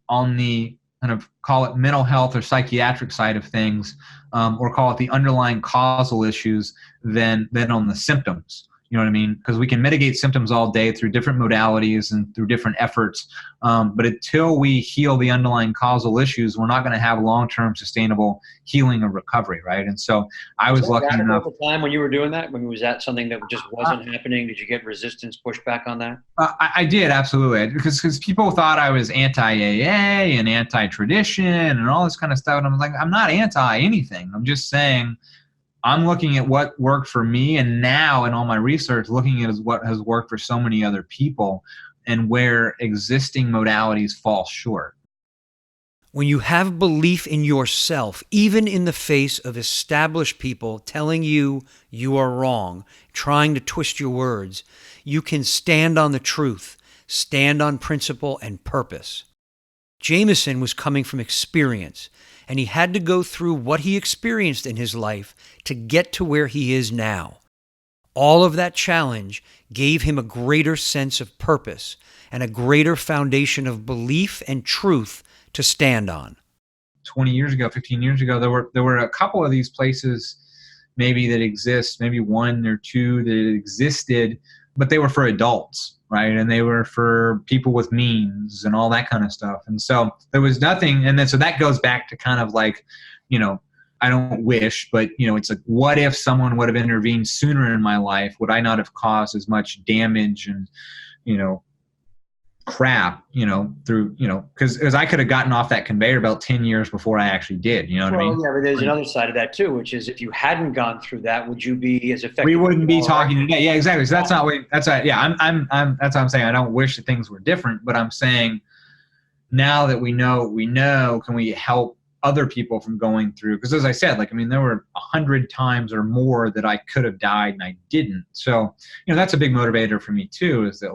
Speaker 3: on the kind of call it mental health or psychiatric side of things, or call it the underlying causal issues than on the symptoms. You know what I mean? Because we can mitigate symptoms all day through different modalities and through different efforts. But until we heal the underlying causal issues, we're not going to have long-term sustainable healing or recovery, right? And so I was lucky enough.
Speaker 4: At the time when you were doing that, was that something that just wasn't happening? Did you get resistance, pushback on that?
Speaker 3: I did, absolutely. Because people thought I was anti-AA and anti-tradition and all this kind of stuff. And I'm like, I'm not anti-anything. I'm just saying I'm looking at what worked for me, and now in all my research, looking at what has worked for so many other people and where existing modalities fall short.
Speaker 2: When you have belief in yourself, even in the face of established people telling you you are wrong, trying to twist your words, you can stand on the truth, stand on principle and purpose. Jamison was coming from experience, and he had to go through what he experienced in his life to get to where he is now. All of that challenge gave him a greater sense of purpose and a greater foundation of belief and truth to stand on.
Speaker 3: 20 years ago, 15 years ago, there were a couple of these places maybe that exist, maybe one or two that existed, but they were for adults, right? And they were for people with means and all that kind of stuff. And so there was nothing. And then, so that goes back to kind of like, I don't wish, but it's like, what if someone would have intervened sooner in my life? Would I not have caused as much damage and, crap, through, because I could have gotten off that conveyor belt 10 years before I actually did. You know what I mean?
Speaker 4: Yeah, but there's another side of that too, which is if you hadn't gone through that, would you be as effective?
Speaker 3: We wouldn't be talking today. Yeah, exactly. So that's not what, that's what, yeah, that's what I'm saying. I don't wish that things were different, but I'm saying now that we know, can we help other people from going through? Because as I said, there were 100 times or more that I could have died and I didn't. So, that's a big motivator for me too, is that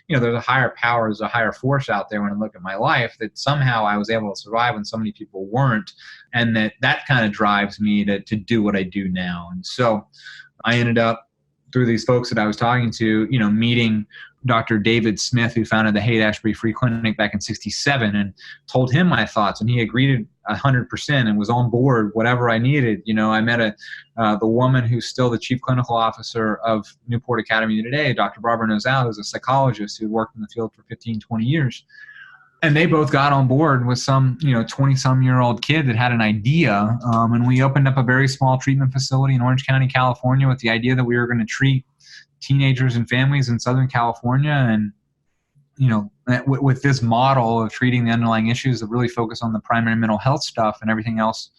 Speaker 3: there's a higher power, there's a higher force out there when I look at my life that somehow I was able to survive when so many people weren't. And that kind of drives me to do what I do now. And so I ended up, through these folks that I was talking to, meeting Dr. David Smith, who founded the Haight-Ashbury Free Clinic back in '67, and told him my thoughts, and he agreed 100% and was on board whatever I needed. I met the woman who's still the chief clinical officer of Newport Academy today, Dr. Barbara Nozal, who's a psychologist who worked in the field for 15, 20 years. And they both got on board with some, 20-some-year-old kid that had an idea. And we opened up a very small treatment facility in Orange County, California, with the idea that we were going to treat teenagers and families in Southern California. And, with this model of treating the underlying issues that really focus on the primary mental health stuff, and everything else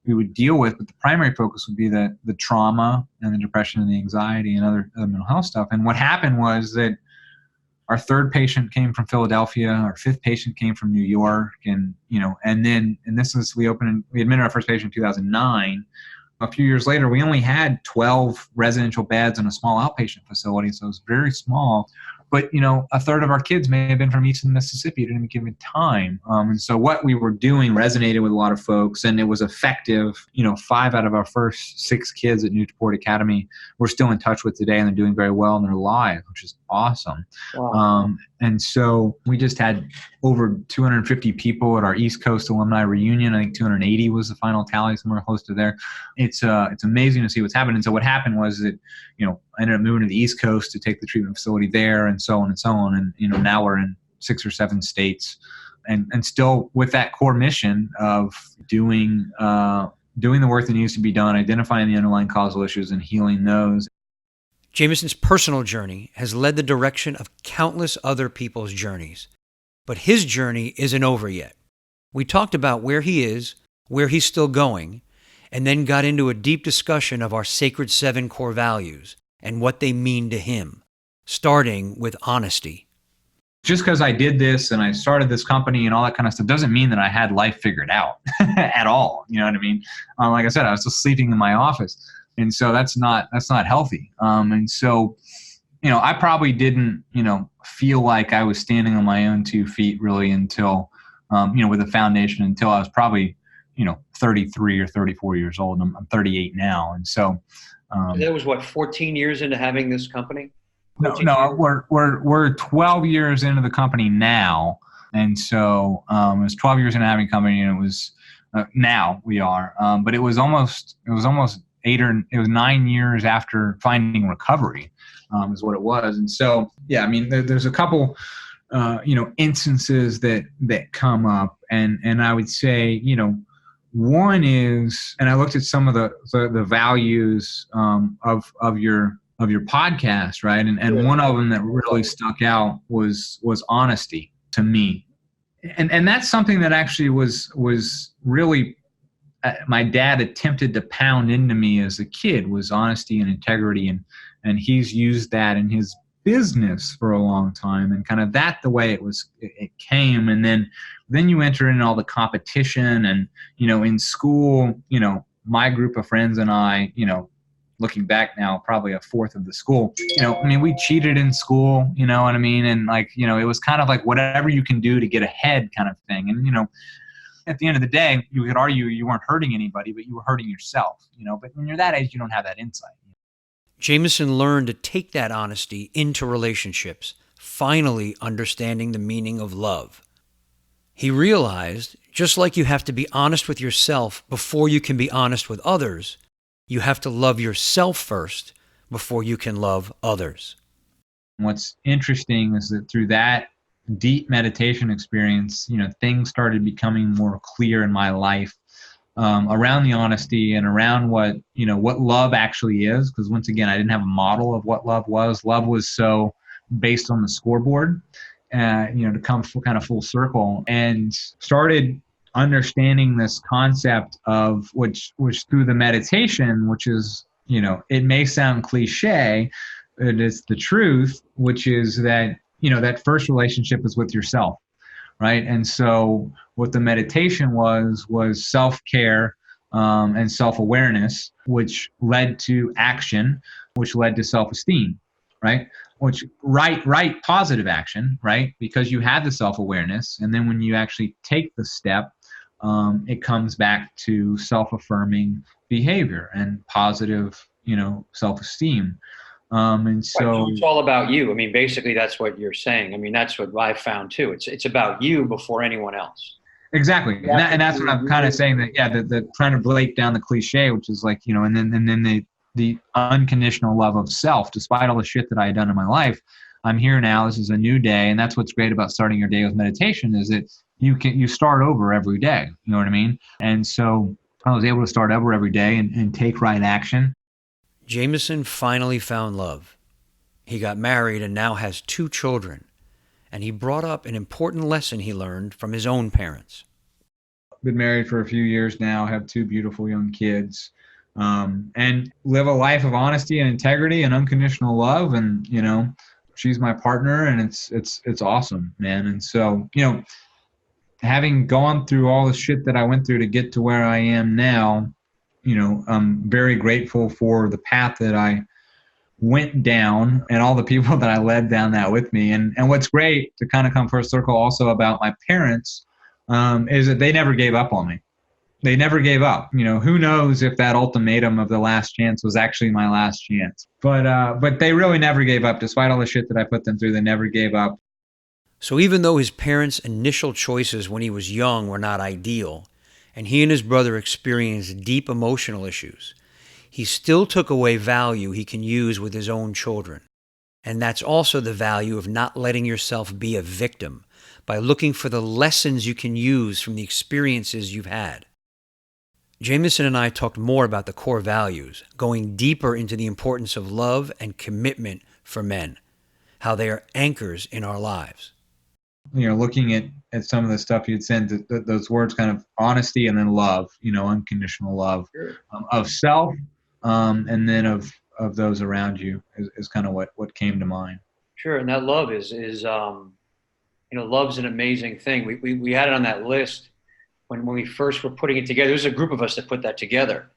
Speaker 3: we would deal with. But the primary focus would be the trauma and the depression and the anxiety and other mental health stuff. And what happened was that our third patient came from Philadelphia. Our fifth patient came from New York. And we admitted our first patient in 2009. A few years later, we only had 12 residential beds in a small outpatient facility. So it was very small. But, a third of our kids may have been from Eastern Mississippi at any given time. And so what we were doing resonated with a lot of folks, and it was effective. 5 out of our first 6 kids at Newport Academy we're still in touch with today, and they're doing very well in their lives, which is awesome. Wow. And so we just had over 250 people at our East Coast alumni reunion. I think 280 was the final tally, somewhere close to there. It's amazing to see what's happened. And so what happened was that, I ended up moving to the East Coast to take the treatment facility there, and so on and so on. And, now we're in 6 or 7 states, and still with that core mission of doing the work that needs to be done, identifying the underlying causal issues and healing those.
Speaker 2: Jamison's personal journey has led the direction of countless other people's journeys. But his journey isn't over yet. We talked about where he is, where he's still going, and then got into a deep discussion of our sacred 7 core values and what they mean to him, starting with honesty.
Speaker 3: Just because I did this and I started this company and all that kind of stuff doesn't mean that I had life figured out at all. You know what I mean? Like I said, I was just sleeping in my office. And so that's not healthy. And so, I probably didn't, feel like I was standing on my own 2 feet really until, with a foundation until I was probably, 33 or 34 years old. I'm 38 now. And so,
Speaker 4: that was 14 years into having this company?
Speaker 3: No, we're 12 years into the company now. And so, it was 12 years into having a company, and it was, now we are, but it was almost 9 years after finding recovery, is what it was. And so, yeah, I mean, there's a couple, instances that come up, and I would say, one is, and I looked at some of the values of your podcast, right? And one of them that really stuck out was honesty to me. And that's something that actually was really my dad attempted to pound into me as a kid, was honesty and integrity, and he's used that in his business for a long time, and kind of that the way it came. And then you enter in all the competition, and in school, my group of friends and I, looking back now, probably a fourth of the school, we cheated in school, you know what I mean? And it was kind of like whatever you can do to get ahead kind of thing. And, at the end of the day, you could argue you weren't hurting anybody, but you were hurting yourself, but when you're that age, you don't have that insight.
Speaker 2: Jamison learned to take that honesty into relationships, finally understanding the meaning of love. He realized, just like you have to be honest with yourself before you can be honest with others, you have to love yourself first before you can love others.
Speaker 3: What's interesting is that through that deep meditation experience, things started becoming more clear in my life, around the honesty and around what love actually is. Because once again, I didn't have a model of what love was. Love was so based on the scoreboard, to come full circle, and started understanding this concept of which through the meditation, which is, it may sound cliche, but it's the truth, which is that, that first relationship is with yourself. Right. And so what the meditation was self-care, and self-awareness, which led to action, which led to self-esteem, right? Which right positive action, right? Because you had the self-awareness. And then when you actually take the step, it comes back to self-affirming behavior and positive self-esteem. And
Speaker 4: Right,
Speaker 3: so
Speaker 4: so it's all about you. I mean, basically, that's what you're saying. I mean, that's what I've found too. It's about you before anyone else.
Speaker 3: exactly, and that's what I'm kind of saying, that the trying to break down the cliche, which is like, and then the unconditional love of self, despite all the shit that I had done in my life. I'm here now. This is a new day, and that's what's great about starting your day with meditation, is that you start over every day. You know what I mean? And so I was able to start over every day and take right action.
Speaker 2: Jamison finally found love. He got married and now has 2 children. And he brought up an important lesson he learned from his own parents.
Speaker 3: Been married for a few years now, have 2 beautiful young kids, and live a life of honesty and integrity and unconditional love. And, she's my partner, and it's awesome, man. And so, having gone through all the shit that I went through to get to where I am now, I'm very grateful for the path that I went down and all the people that I led down that with me. And what's great, to kind of come full circle also about my parents, is that they never gave up on me. They never gave up. Who knows if that ultimatum of the last chance was actually my last chance. But they really never gave up. Despite all the shit that I put them through, they never gave up.
Speaker 2: So even though his parents' initial choices when he was young were not ideal, and he and his brother experienced deep emotional issues, he still took away value he can use with his own children. And that's also the value of not letting yourself be a victim, by looking for the lessons you can use from the experiences you've had. Jamison and I talked more about the core values, going deeper into the importance of love and commitment for men, how they are anchors in our lives.
Speaker 3: Looking at some of the stuff you'd said, those words, kind of honesty and then love, unconditional love,
Speaker 4: Sure.
Speaker 3: Of self, and then of those around you is kind of what came to mind.
Speaker 4: Sure, and that love is love's an amazing thing. We had it on that list when we first were putting it together. There was a group of us that put that together,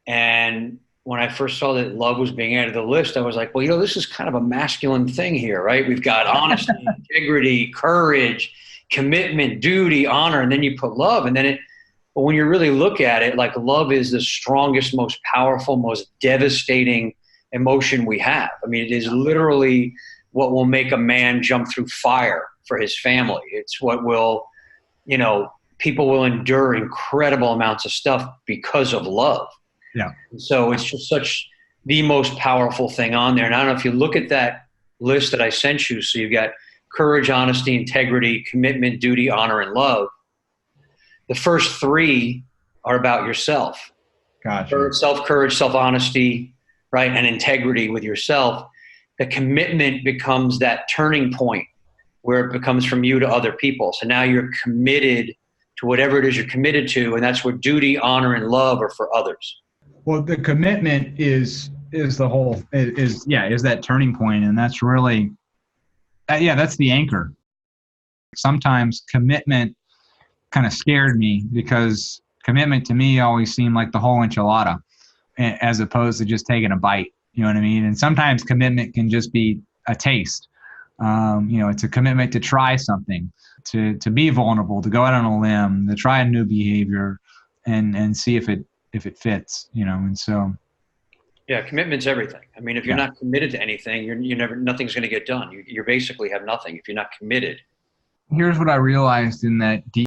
Speaker 4: and when I first saw that love was being added to the list, I was like, well, this is kind of a masculine thing here, right? We've got honesty, integrity, courage, commitment, duty, honor, and then you put love, but when you really look at it, like, love is the strongest, most powerful, most devastating emotion we have. I mean, it is literally what will make a man jump through fire for his family. It's what will, people will endure incredible amounts of stuff because of love.
Speaker 3: Yeah.
Speaker 4: So it's just such the most powerful thing on there. And I don't know if you look at that list that I sent you. So you've got courage, honesty, integrity, commitment, duty, honor, and love. The first 3 are about yourself.
Speaker 3: Gotcha.
Speaker 4: Self-courage, self-honesty, right, and integrity with yourself. The commitment becomes that turning point where it becomes from you to other people. So now you're committed to whatever it is you're committed to, and that's what duty, honor, and love are for others.
Speaker 3: Well, the commitment is the whole is that turning point, and that's really that's the anchor. Sometimes commitment kind of scared me, because commitment to me always seemed like the whole enchilada, as opposed to just taking a bite. You know what I mean? And sometimes commitment can just be a taste. It's a commitment to try something, to be vulnerable, to go out on a limb, to try a new behavior, and see if it fits. And so.
Speaker 4: Yeah, commitment's everything. I mean, if you're not committed to anything, nothing's going to get done. You basically have nothing if you're not committed.
Speaker 3: Here's what I realized in that deep